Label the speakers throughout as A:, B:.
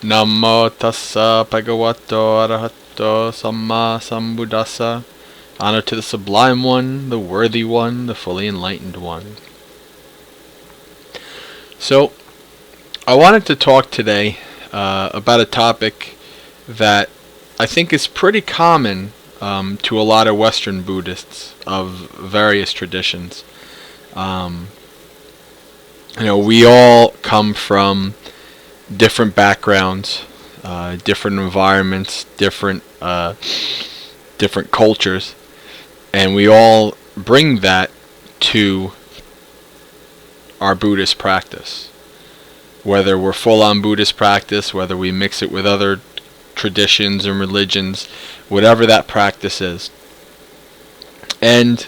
A: Namo tassa bhagavato arahato samma sambuddhassa. Honor to the Sublime One, the Worthy One, the Fully Enlightened One. So, I wanted to talk today about a topic that I think is pretty common to a lot of Western Buddhists of various traditions. We all come from different backgrounds, different environments, different cultures, and we all bring that to our Buddhist practice. Whether we're full-on Buddhist practice, whether we mix it with other traditions and religions, whatever that practice is. And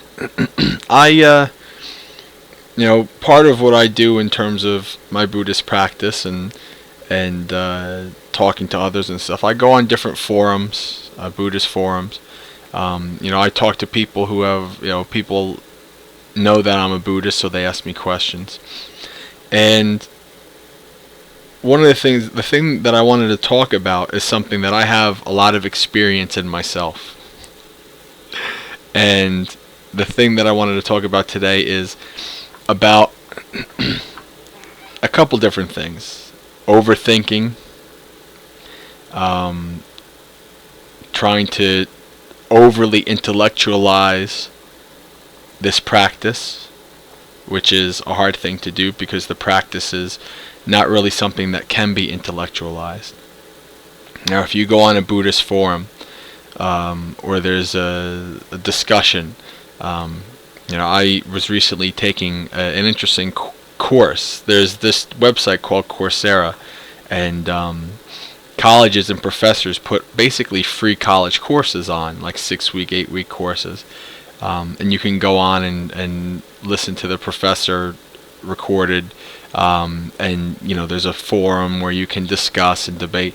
A: part of what I do in terms of my Buddhist practice and talking to others and stuff, I go on different forums, Buddhist forums. I talk to people who have, people know that I'm a Buddhist, so they ask me questions. And one of the thing that I wanted to talk about is something that I have a lot of experience in myself. And the thing that I wanted to talk about today is about a couple different things. Overthinking, trying to overly intellectualize this practice, which is a hard thing to do because the practice is not really something that can be intellectualized. Now, if you go on a Buddhist forum, or there's a discussion, I was recently taking an interesting course. There's this website called Coursera, and colleges and professors put basically free college courses on, like 6-week, 8-week courses. And you can go on and listen to the professor recorded, and there's a forum where you can discuss and debate.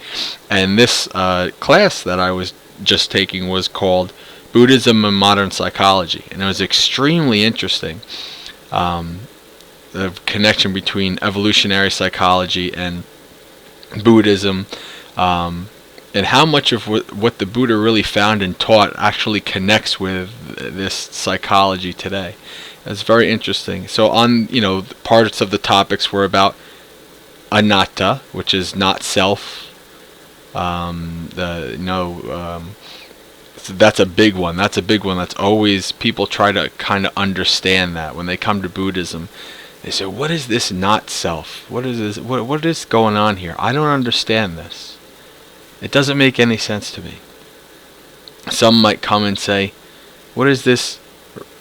A: And this class that I was just taking was called Buddhism and Modern Psychology, and it was extremely interesting. The connection between evolutionary psychology and Buddhism, and how much of what the Buddha really found and taught actually connects with this psychology today. It's very interesting. So parts of the topics were about anatta, which is not self. That's a big one. That's always, people try to kind of understand that when they come to Buddhism. They say, what is this not self? What is this? What is going on here? I don't understand this. It doesn't make any sense to me. Some might come and say, what is this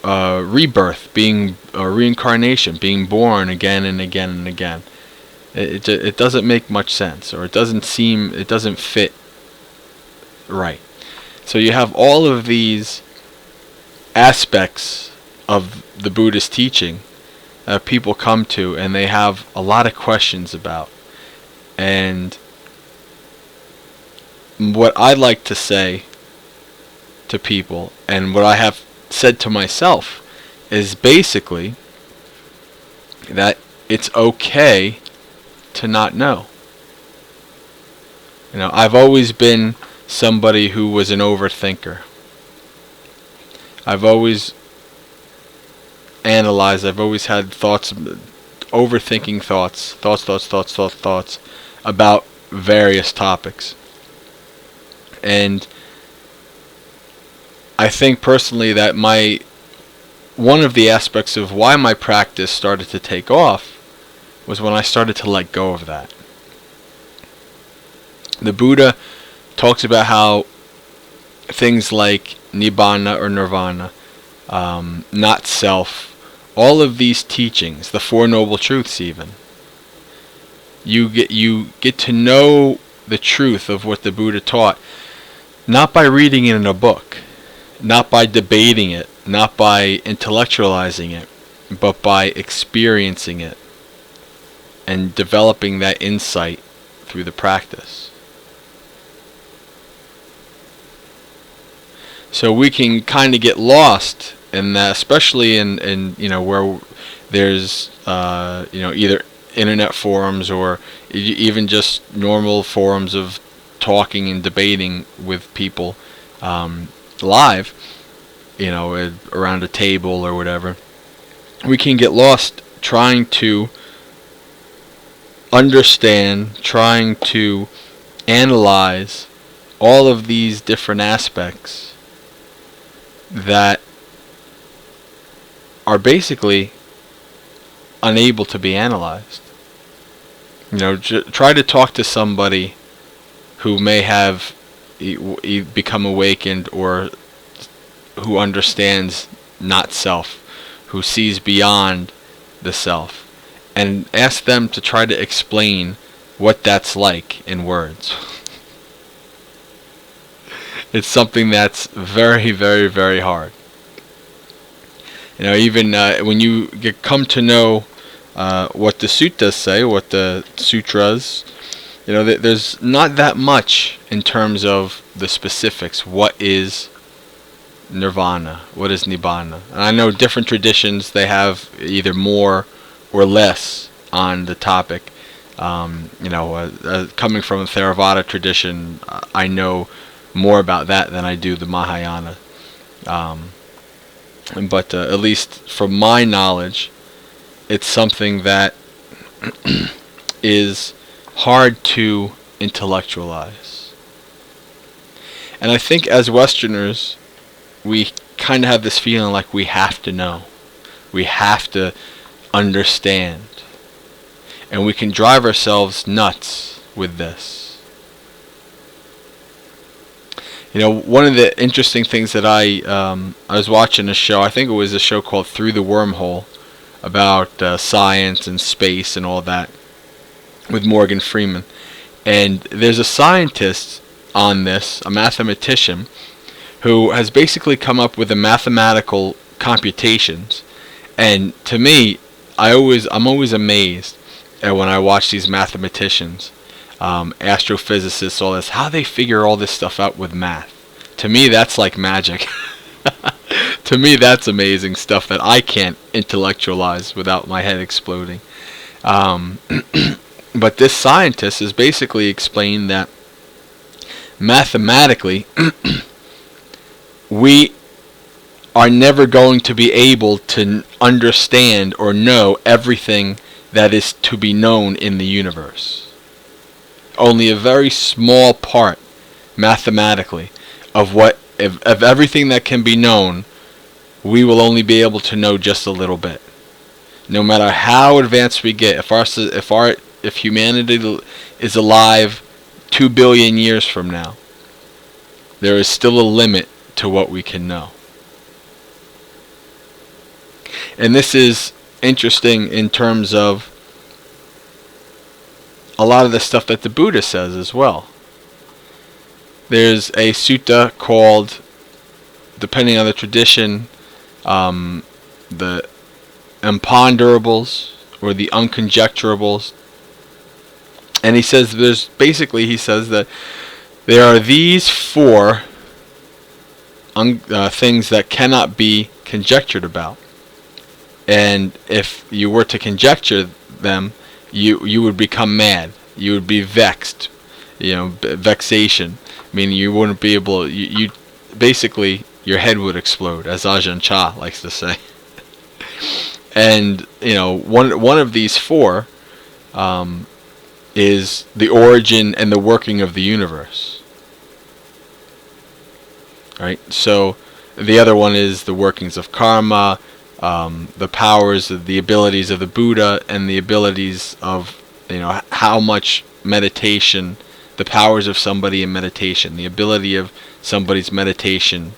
A: rebirth, being reincarnation, being born again and again and again? It doesn't make much sense, or it doesn't fit right. So you have all of these aspects of the Buddhist teaching that people come to, and they have a lot of questions about. And what I like to say to people, and what I have said to myself, is basically that it's okay to not know. I've always been somebody who was an overthinker. I've always analyzed, I've always had overthinking thoughts about various topics. And I think personally that one of the aspects of why my practice started to take off was when I started to let go of that. The Buddha talks about how things like nibbana or nirvana, not self, all of these teachings, the Four Noble Truths even, you get to know the truth of what the Buddha taught, not by reading it in a book, not by debating it, not by intellectualizing it, but by experiencing it and developing that insight through the practice. So we can kind of get lost in that, especially in where there's either internet forums, or even just normal forums of talking and debating with people live, around a table or whatever, we can get lost trying to understand, trying to analyze all of these different aspects that are basically unable to be analyzed. Try to talk to somebody who may have become awakened, or who understands not self, who sees beyond the self, and ask them to try to explain what that's like in words. It's something that's very, very, very hard. Even when you come to know what the suttas say, what the sutras, there's not that much in terms of the specifics. What is nirvana? What is nibbana? And I know different traditions, they have either more or less on the topic. Coming from a Theravada tradition, I know more about that than I do the Mahayana. But at least from my knowledge, it's something that is hard to intellectualize. And I think as Westerners, we kind of have this feeling like we have to know. We have to understand. And we can drive ourselves nuts with this. One of the interesting things that I was watching a show, I think it was a show called Through the Wormhole, about science and space and all that, with Morgan Freeman. And there's a scientist on this, a mathematician, who has basically come up with the mathematical computations. And to me, I'm always amazed at when I watch these mathematicians, astrophysicists, all this, how they figure all this stuff out with math. To me, that's like magic. To me, that's amazing stuff that I can't intellectualize without my head exploding. But this scientist has basically explained that mathematically, we are never going to be able to understand or know everything that is to be known in the universe. Only a very small part, mathematically, of everything that can be known, we will only be able to know just a little bit. No matter how advanced we get, if humanity is alive 2 billion years from now, there is still a limit to what we can know. And this is interesting in terms of a lot of the stuff that the Buddha says as well. There's a sutta called, depending on the tradition, the Imponderables or the Unconjecturables. And he says that there are these 4 things that cannot be conjectured about. And if you were to conjecture them, you would become mad. You would be vexed. Vexation. Meaning you wouldn't be able, you basically, your head would explode, as Ajahn Chah likes to say. And, one of these 4 is the origin and the working of the universe. Right? So, the other one is the workings of karma, the powers, the abilities of the Buddha, and the abilities of, how much meditation, the powers of somebody in meditation, the ability of somebody's meditation.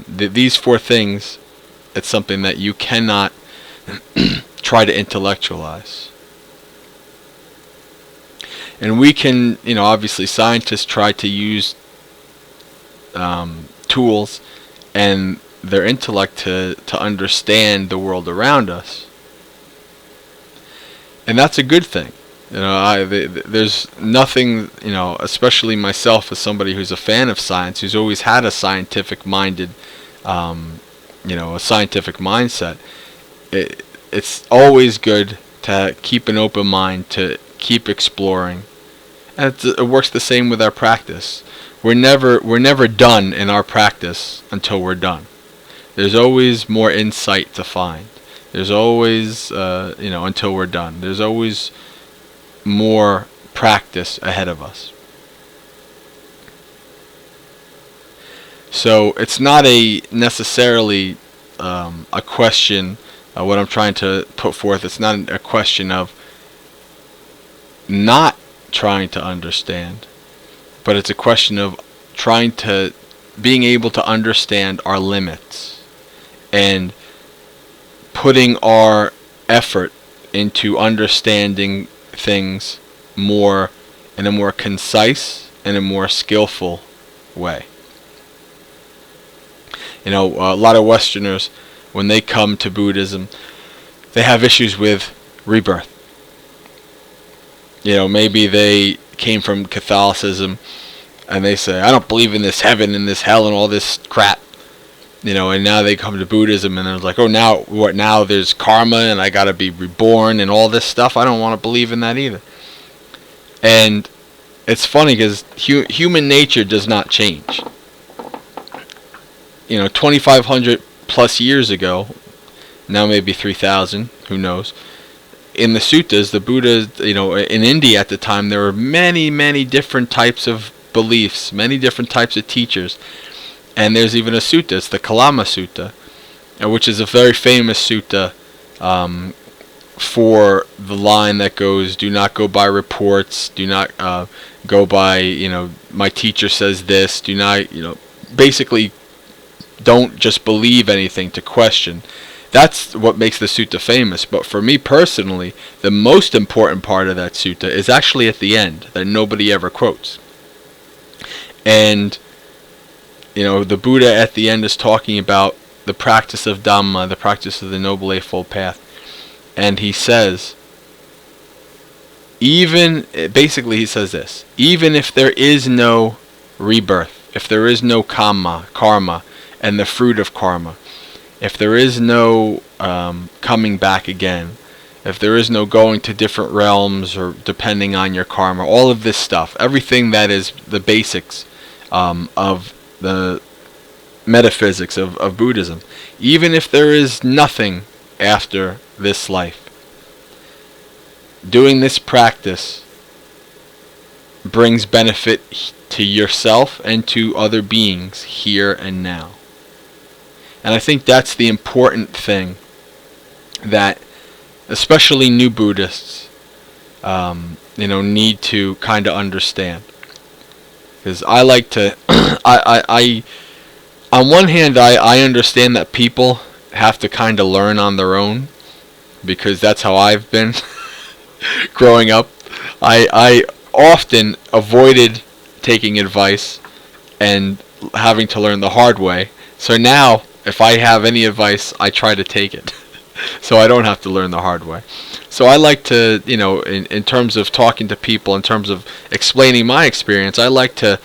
A: These 4 things, it's something that you cannot try to intellectualize. And we can, obviously scientists try to use tools and their intellect to understand the world around us. And that's a good thing. There's nothing, especially myself as somebody who's a fan of science, who's always had a scientific-minded, a scientific mindset. It's always good to keep an open mind, to keep exploring. And it works the same with our practice. We're never done in our practice until we're done. There's always more insight to find. There's always, until we're done. There's always more practice ahead of us. So it's not necessarily a question. What I'm trying to put forth, it's not a question of not trying to understand, but it's a question of being able to understand our limits and putting our effort into understanding things more in a more concise and a more skillful way. A lot of Westerners, when they come to Buddhism, they have issues with rebirth. Maybe they came from Catholicism and they say, I don't believe in this heaven and this hell and all this crap. And now they come to Buddhism and they're like, oh, now there's karma and I gotta be reborn and all this stuff. I don't want to believe in that either. And it's funny because human nature does not change. 2,500 plus years ago, now maybe 3,000, who knows, in the suttas, the Buddha, in India at the time, there were many, many different types of beliefs, many different types of teachers. And there's even a sutta, it's the Kalama Sutta, which is a very famous sutta for the line that goes, do not go by reports, do not go by, my teacher says this, do not, basically don't just believe anything, to question. That's what makes the sutta famous. But for me personally, the most important part of that sutta is actually at the end, that nobody ever quotes. And the Buddha at the end is talking about the practice of Dhamma, the practice of the Noble Eightfold Path. And he says, basically he says this, even if there is no rebirth, if there is no karma, and the fruit of karma, if there is no coming back again, if there is no going to different realms or depending on your karma, all of this stuff, everything that is the basics of the metaphysics of Buddhism, even if there is nothing after this life, doing this practice brings benefit to yourself and to other beings here and now. And I think that's the important thing that especially new Buddhists need to kind of understand. Because I like to I on one hand I understand that people have to kind of learn on their own, because that's how I've been growing up. I often avoided taking advice and having to learn the hard way. So now if I have any advice, I try to take it so I don't have to learn the hard way. So I like to, in terms of talking to people, in terms of explaining my experience, I like to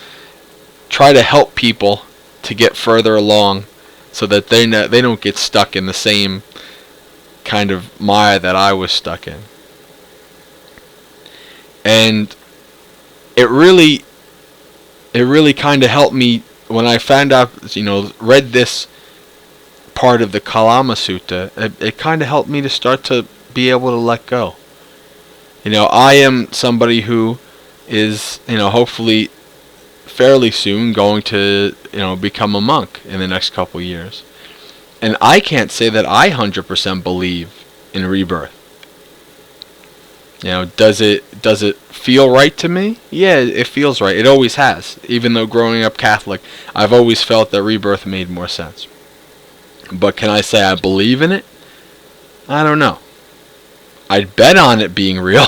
A: try to help people to get further along so that they don't get stuck in the same kind of mire that I was stuck in. And it really kind of helped me when I found out, read this part of the Kalama Sutta. It kind of helped me to start to be able to let go. I am somebody who is, hopefully fairly soon going to, become a monk in the next couple years. And I can't say that I 100% believe in rebirth. Does it feel right to me? Yeah, it feels right. It always has. Even though growing up Catholic, I've always felt that rebirth made more sense. But can I say I believe in it? I don't know. I'd bet on it being real,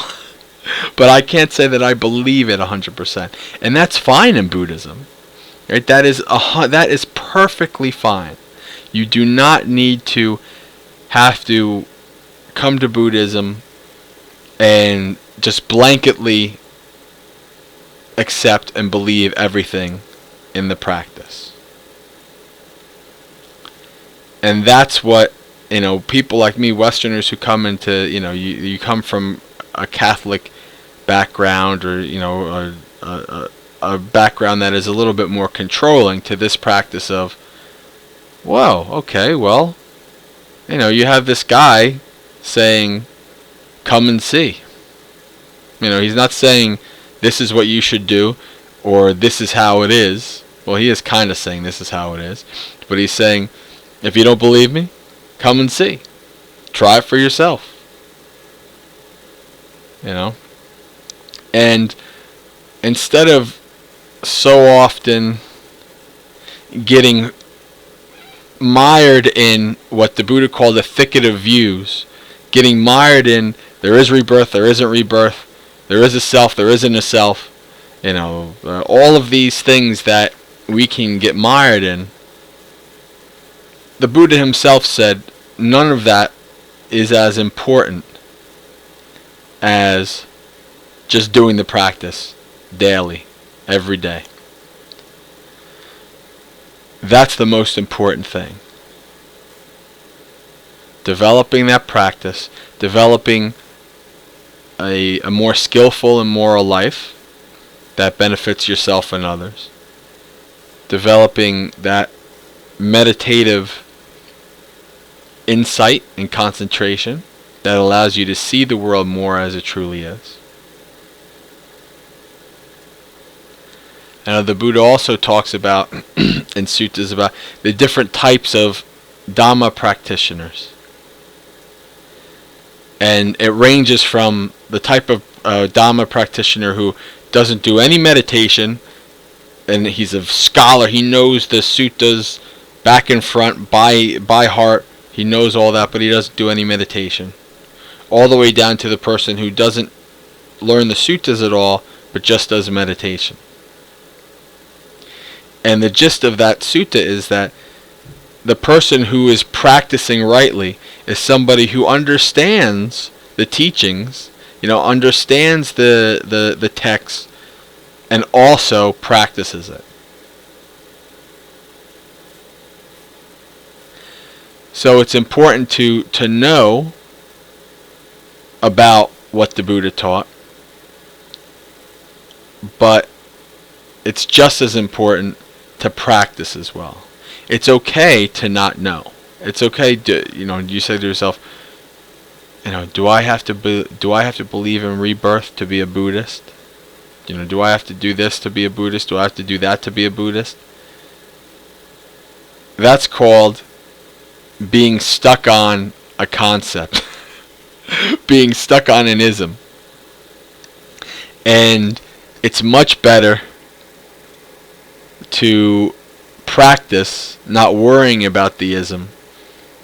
A: but I can't say that I believe it 100%. And that's fine in Buddhism. Right? That is perfectly fine. You do not need to have to come to Buddhism and just blanketly accept and believe everything in the practice. And that's what people like me, Westerners who come into, you come from a Catholic background, or a background that is a little bit more controlling to this practice of, whoa, okay, well, you have this guy saying, come and see. He's not saying this is what you should do, or this is how it is. Well, he is kind of saying this is how it is, but he's saying, if you don't believe me, come and see. Try it for yourself. And instead of so often getting mired in what the Buddha called the thicket of views, getting mired in there is rebirth, there isn't rebirth, there is a self, there isn't a self, all of these things that we can get mired in, the Buddha himself said none of that is as important as just doing the practice daily, every day. That's the most important thing. Developing that practice, developing a more skillful and moral life that benefits yourself and others. Developing that meditative insight and concentration that allows you to see the world more as it truly is. And the Buddha also talks about, in suttas, about the different types of Dhamma practitioners. And it ranges from the type of Dhamma practitioner who doesn't do any meditation, and he's a scholar, he knows the suttas back and front by heart, he knows all that, but he doesn't do any meditation. All the way down to the person who doesn't learn the suttas at all, but just does meditation. And the gist of that sutta is that the person who is practicing rightly is somebody who understands the teachings, understands the text, and also practices it. So it's important to know about what the Buddha taught, but it's just as important to practice as well. It's okay to not know. It's okay to, you say to yourself, do I have to believe in rebirth to be a Buddhist? Do I have to do this to be a Buddhist? Do I have to do that to be a Buddhist? That's called being stuck on a concept. Being stuck on an ism. And it's much better to practice not worrying about the ism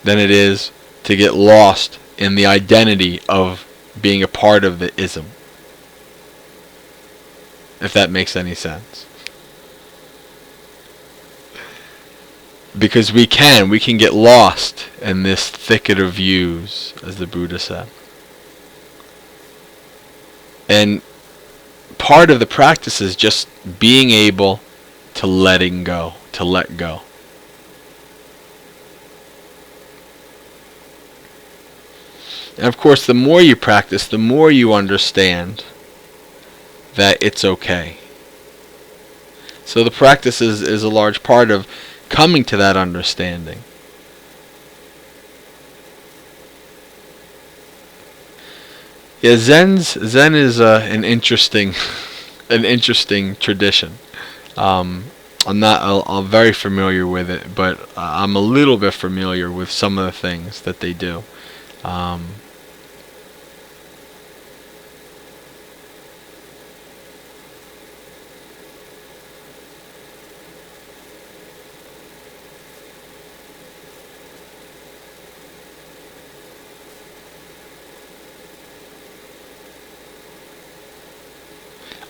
A: than it is to get lost in the identity of being a part of the ism. If that makes any sense. Because we can get lost in this thicket of views, as the Buddha said. And part of the practice is just being able to let go. And of course, the more you practice, the more you understand that it's okay. So the practice is a large part of coming to that understanding. Yeah, Zen is an interesting tradition. I'm very familiar with it, but I'm a little bit familiar with some of the things that they do.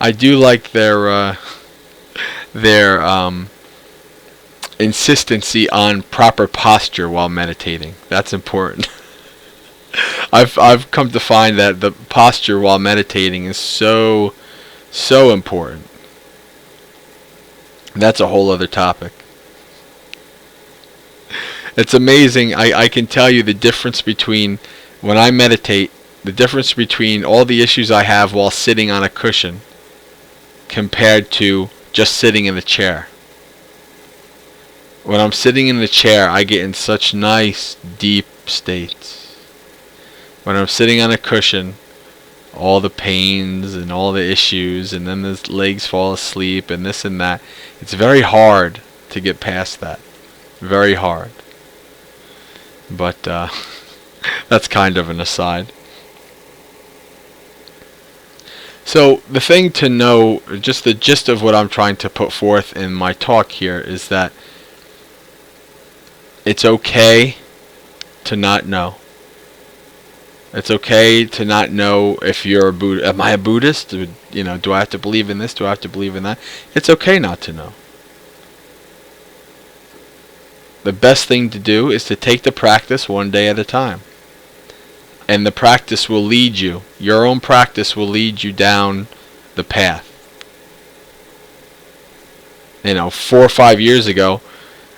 A: I do like their insistency on proper posture while meditating. That's important. I've come to find that the posture while meditating is so important. That's a whole other topic. It's amazing. I can tell you the difference between when I meditate, the difference between all the issues I have while sitting on a cushion compared to just sitting in the chair. When I'm sitting in the chair, I get in such nice, deep states. When I'm sitting on a cushion, all the pains and all the issues, and then the legs fall asleep and this and that, it's very hard to get past that. Very hard. But that's kind of an aside. So the thing to know, just the gist of what I'm trying to put forth in my talk here, is that it's okay to not know. It's okay to not know if you're a Buddhist. Am I a Buddhist? Do I have to believe in this? Do I have to believe in that? It's okay not to know. The best thing to do is to take the practice one day at a time. And the practice will lead you. Your own practice will lead you down the path. 4 or 5 years ago,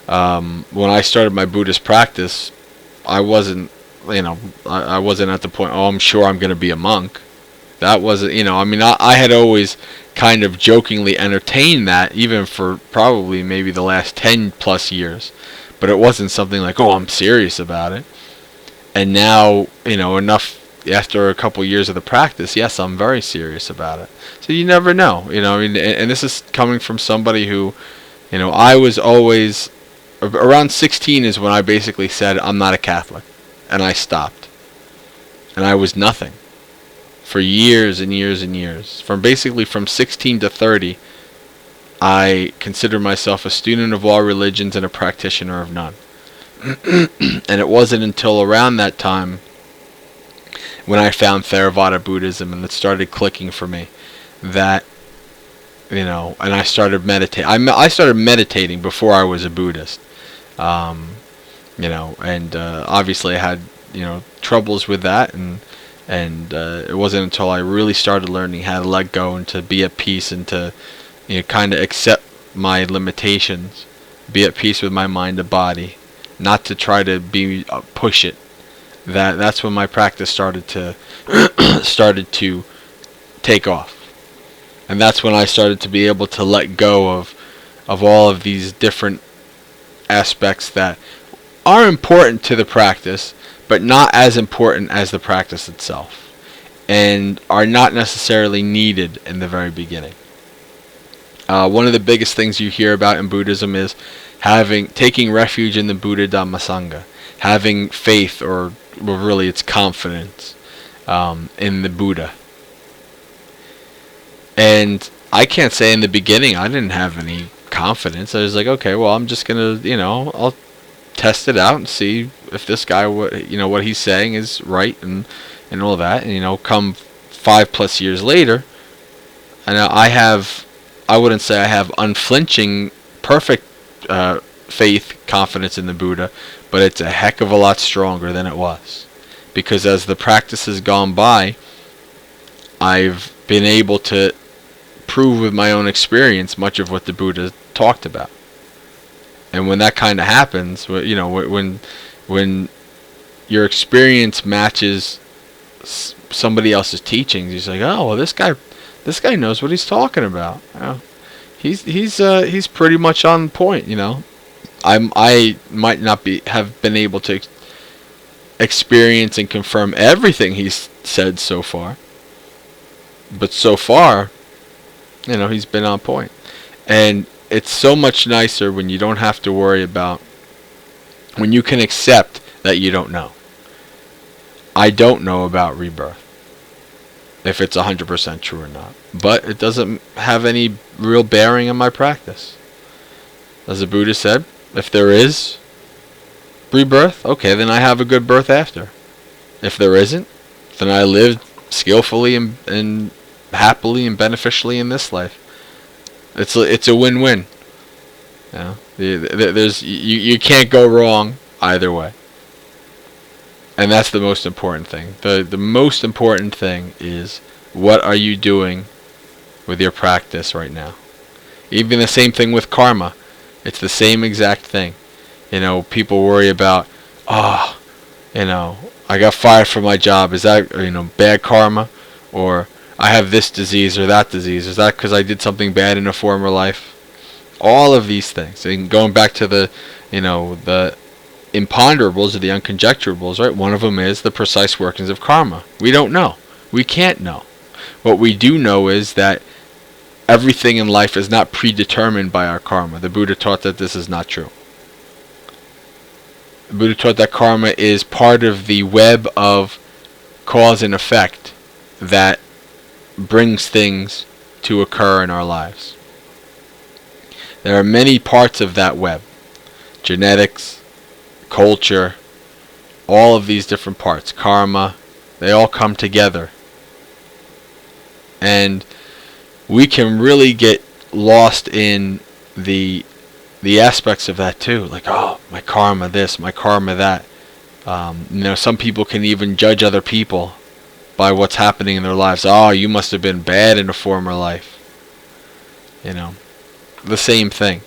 A: when I started my Buddhist practice, I wasn't I wasn't at the point, I'm sure I'm going to be a monk. That wasn't, I had always kind of jokingly entertained that, even for probably maybe the last 10 plus years. But it wasn't something like, I'm serious about it. And now, enough after a couple years of the practice, yes, I'm very serious about it. So you never know, and this is coming from somebody who, I was always, around 16 is when I basically said, I'm not a Catholic. And I stopped. And I was nothing. For years and years and years. From 16 to 30, I considered myself a student of all religions and a practitioner of none. And it wasn't until around that time when I found Theravada Buddhism and it started clicking for me that, and I started meditating. I started meditating before I was a Buddhist. Obviously I had, troubles with that, and it wasn't until I really started learning how to let go and to be at peace and to, kind of accept my limitations, be at peace with my mind and body, not to try to push it. That's when my practice started to take off. And that's when I started to be able to let go of all of these different aspects that are important to the practice, but not as important as the practice itself, and are not necessarily needed in the very beginning. One of the biggest things you hear about in Buddhism is taking refuge in the Buddha Dhamma Sangha, having faith, or really it's confidence in the Buddha. And I can't say in the beginning I didn't have any confidence. I was like, okay, well, I'm just gonna, I'll test it out and see if this guy, what he's saying is right, and all that. And come 5+ years later, and I wouldn't say I have unflinching, perfect faith, confidence in the Buddha, but it's a heck of a lot stronger than it was, because as the practice has gone by, I've been able to prove with my own experience much of what the Buddha talked about. And when that kind of happens, when your experience matches somebody else's teachings, you're like, oh, well, this guy knows what he's talking about. He's pretty much on point. I might not have been able to experience and confirm everything he's said so far, but so far, he's been on point. And it's so much nicer when you don't have to worry about, when you can accept that you don't know. I don't know about rebirth, if it's 100% true or not. But it doesn't have any real bearing on my practice. As the Buddha said, if there is rebirth, okay, then I have a good birth after. If there isn't, then I lived skillfully and happily and beneficially in this life. It's a win-win. You can't go wrong either way. And that's the most important thing. The most important thing is, what are you doing with your practice right now? Even the same thing with karma. It's the same exact thing. People worry about, oh, I got fired from my job. Is that, bad karma? Or I have this disease or that disease. Is that because I did something bad in a former life? All of these things. And going back to the Imponderables or the unconjecturables, right? One of them is the precise workings of karma. We don't know. We can't know. What we do know is that everything in life is not predetermined by our karma. The Buddha taught that this is not true. The Buddha taught that karma is part of the web of cause and effect that brings things to occur in our lives. There are many parts of that web. Genetics, culture, all of these different parts, karma, they all come together. And we can really get lost in the aspects of that too. Like, oh, my karma this, my karma that. Some people can even judge other people by what's happening in their lives. Oh, you must have been bad in a former life. The same thing.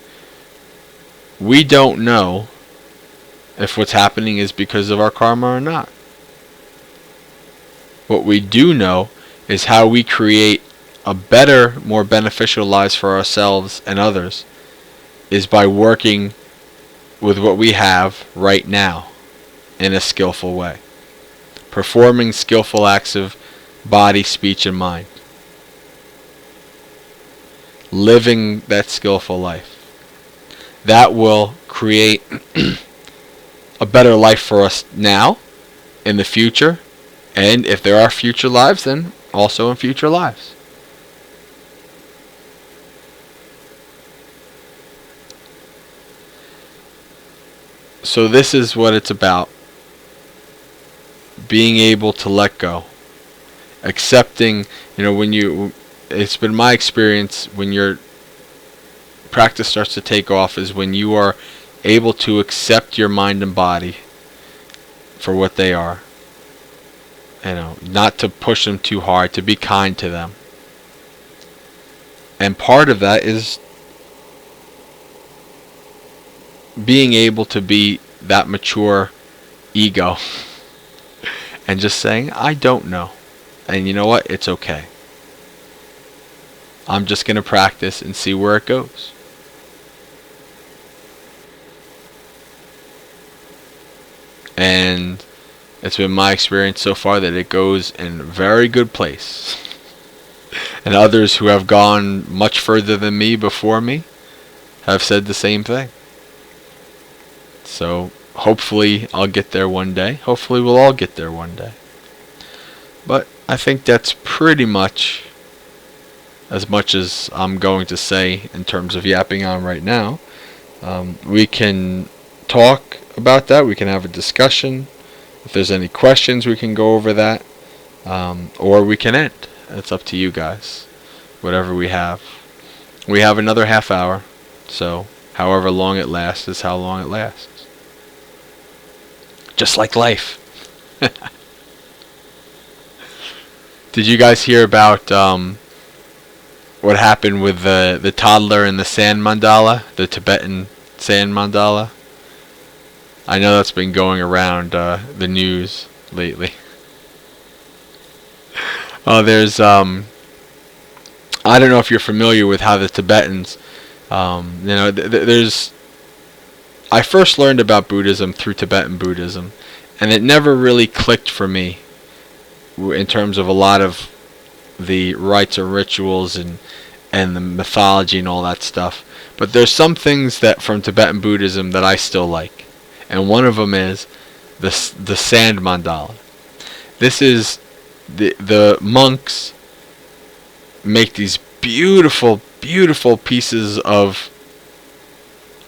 A: We don't know if what's happening is because of our karma or not. What we do know is how we create a better, more beneficial lives for ourselves and others is by working with what we have right now in a skillful way. Performing skillful acts of body, speech, and mind. Living that skillful life. That will create a better life for us now, in the future, and if there are future lives, then also in future lives. So this is what it's about. Being able to let go. Accepting, it's been my experience when your practice starts to take off is when you are able to accept your mind and body for what they are. Not to push them too hard, to be kind to them. And part of that is being able to be that mature ego and just saying, I don't know. And you know what? It's okay. I'm just going to practice and see where it goes. And it's been my experience so far that it goes in a very good place. And others who have gone much further than me before me have said the same thing. So hopefully I'll get there one day. Hopefully we'll all get there one day. But I think that's pretty much as I'm going to say in terms of yapping on right now. We can talk about that. We can have a discussion. If there's any questions, we can go over that. Or we can end. It's up to you guys. Whatever we have. We have another half hour. So however long it lasts is how long it lasts. Just like life. Did you guys hear about what happened with the toddler in the sand mandala, the Tibetan sand mandala? I know that's been going around the news lately. There's I don't know if you're familiar with how the Tibetans, there's. I first learned about Buddhism through Tibetan Buddhism, and it never really clicked for me in terms of a lot of the rites or rituals and the mythology and all that stuff. But there's some things that from Tibetan Buddhism that I still like, and one of them is the sand mandala. This is the monks make these beautiful, beautiful pieces of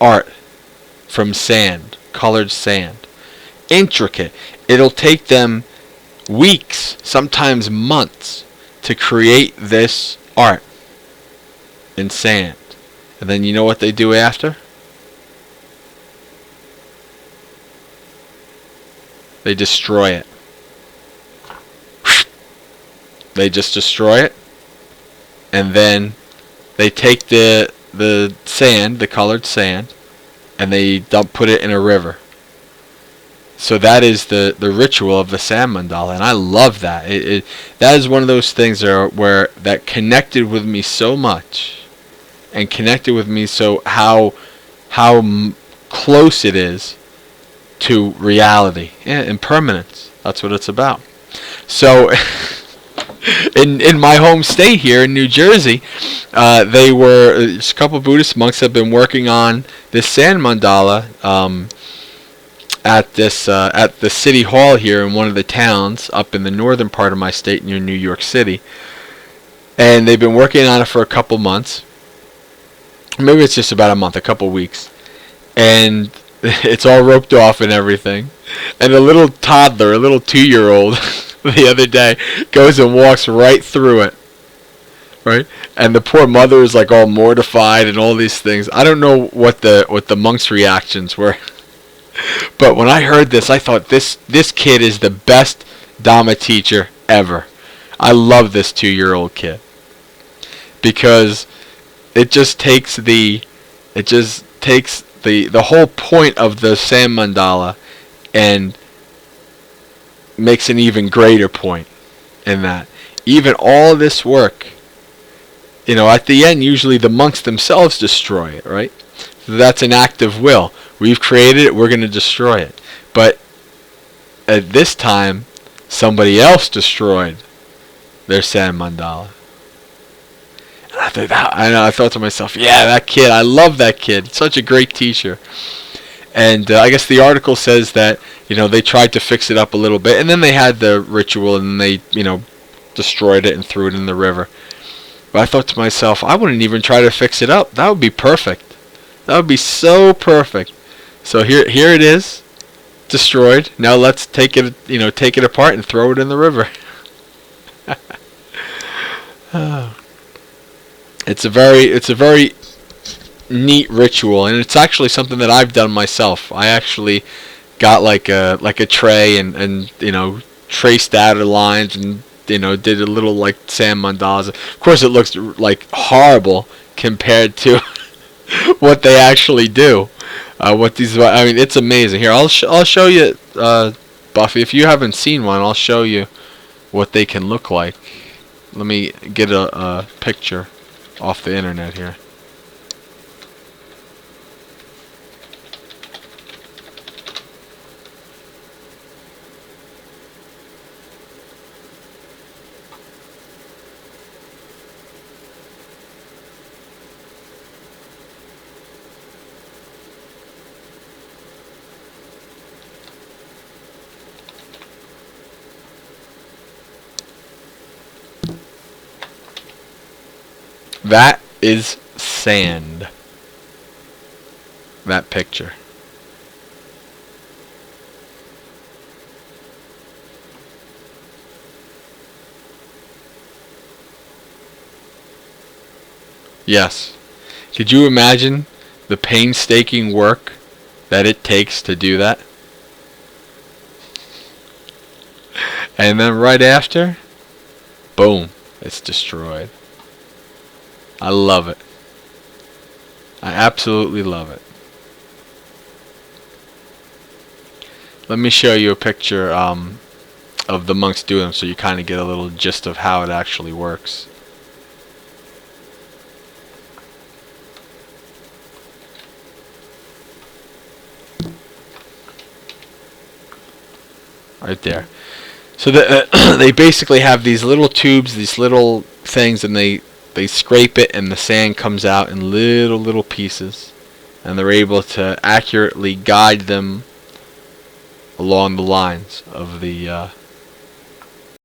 A: art from sand, colored sand. Intricate. It'll take them weeks, sometimes months, to create this art in sand. And then you know what they do after? They destroy it. They just destroy it. And then they take the sand, the colored sand, and they put it in a river. So that is the ritual of the sand mandala, and I love that. That is one of those things where that connected with me so much, and connected with me so how close it is to reality and impermanence. That's what it's about. So in my home state here in New Jersey, a couple of Buddhist monks have been working on this sand mandala at the city hall here in one of the towns up in the northern part of my state near New York City, and they've been working on it for a couple months. Maybe it's just about a month, a couple weeks, and it's all roped off and everything. And a little toddler, a little 2-year-old, the other day goes and walks right through it, right? And the poor mother is like all mortified and all these things. I don't know what the monks' reactions were, but when I heard this, I thought this kid is the best Dhamma teacher ever. I love this 2-year-old kid because it just takes the whole point of the sand mandala and makes an even greater point in that. Even all this work, at the end, usually the monks themselves destroy it, right? So that's an act of will. We've created it, we're going to destroy it. But at this time, somebody else destroyed their sand mandala. And I thought to myself, yeah, that kid, I love that kid. Such a great teacher. And I guess the article says that, they tried to fix it up a little bit, and then they had the ritual, and they, destroyed it and threw it in the river. But I thought to myself, I wouldn't even try to fix it up. That would be perfect. That would be so perfect. So here it is, destroyed. Now let's take it apart and throw it in the river. It's a very neat ritual, and it's actually something that I've done myself. I actually got like a tray and traced outer lines and did a little like sand mandalas. Of course, it looks like horrible compared to what they actually do. It's amazing. Here, I'll show you, Buffy. If you haven't seen one, I'll show you what they can look like. Let me get a picture off the internet here. That is sand. That picture. Yes. Could you imagine the painstaking work that it takes to do that? And then right after, boom, it's destroyed. I love it. I absolutely love it. Let me show you a picture of the monks doing them so you kind of get a little gist of how it actually works. Right there. So they basically have these little tubes, these little things, and they scrape it, and the sand comes out in little pieces, and they're able to accurately guide them along the lines of the